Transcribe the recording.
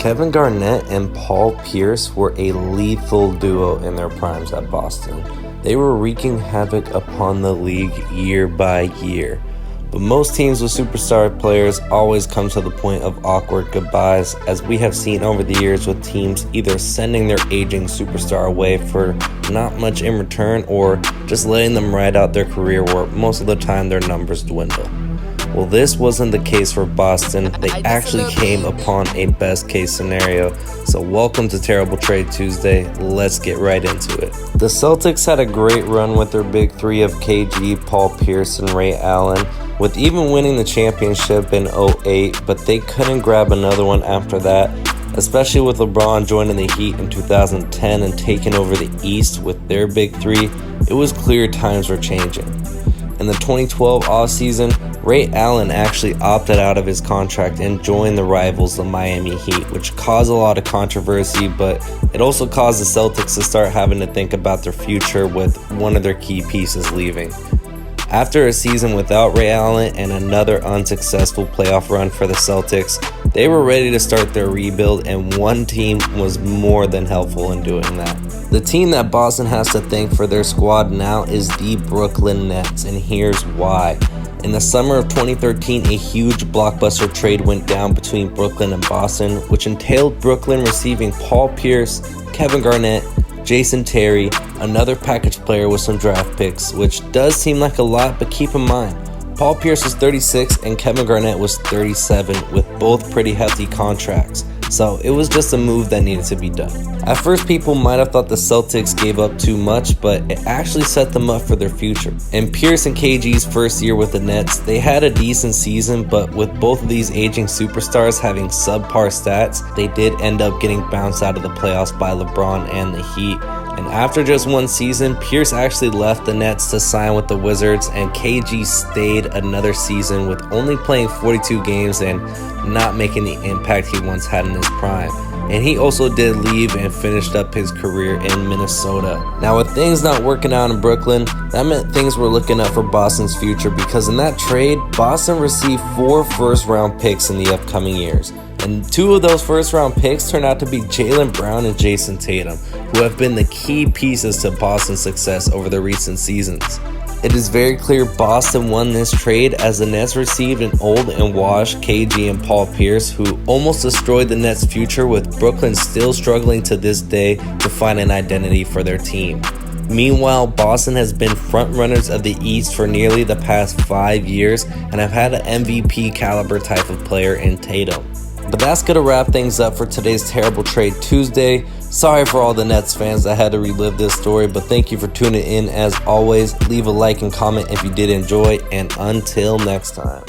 Kevin Garnett and Paul Pierce were a lethal duo in their primes at Boston. They were wreaking havoc upon the league year by year. But most teams with superstar players always come to the point of awkward goodbyes, as we have seen over the years with teams either sending their aging superstar away for not much in return or just letting them ride out their career where most of the time their numbers dwindle. Well, this wasn't the case for Boston. They actually came upon a best case scenario. So welcome to Terrible Trade Tuesday. Let's get right into it. The Celtics had a great run with their big three of KG, Paul Pierce, and Ray Allen, with even winning the championship in 2008, but they couldn't grab another one after that, especially with LeBron joining the Heat in 2010 and taking over the East with their big three. It was clear times were changing. In the 2012 offseason, Ray Allen actually opted out of his contract and joined the rivals, the Miami Heat, which caused a lot of controversy, but it also caused the Celtics to start having to think about their future with one of their key pieces leaving. After a season without Ray Allen and another unsuccessful playoff run for the Celtics, they were ready to start their rebuild, and one team was more than helpful in doing that. The team that Boston has to thank for their squad now is the Brooklyn Nets, and here's why. In the summer of 2013, a huge blockbuster trade went down between Brooklyn and Boston, which entailed Brooklyn receiving Paul Pierce, Kevin Garnett, Jason Terry, another package player with some draft picks, which does seem like a lot, but keep in mind, Paul Pierce was 36 and Kevin Garnett was 37, with both pretty hefty contracts. So it was just a move that needed to be done. At first, people might have thought the Celtics gave up too much, but it actually set them up for their future. In Pierce and KG's first year with the Nets, they had a decent season, but with both of these aging superstars having subpar stats, they did end up getting bounced out of the playoffs by LeBron and the Heat. And after just one season, Pierce actually left the Nets to sign with the Wizards, and KG stayed another season with only playing 42 games and not making the impact he once had in his prime. And he also did leave and finished up his career in Minnesota. Now, with things not working out in Brooklyn, that meant things were looking up for Boston's future, because in that trade, Boston received 4 first-round picks in the upcoming years. And 2 of those first-round picks turned out to be Jaylen Brown and Jason Tatum, who have been the key pieces to Boston's success over the recent seasons. It is very clear Boston won this trade, as the Nets received an old and washed KG and Paul Pierce, who almost destroyed the Nets' future, with Brooklyn still struggling to this day to find an identity for their team. Meanwhile, Boston has been frontrunners of the East for nearly the past 5 years and have had an MVP caliber type of player in Tatum. But that's going to wrap things up for today's Terrible Trade Tuesday. Sorry for all the Nets fans that had to relive this story, but thank you for tuning in as always. Leave a like and comment if you did enjoy, and until next time.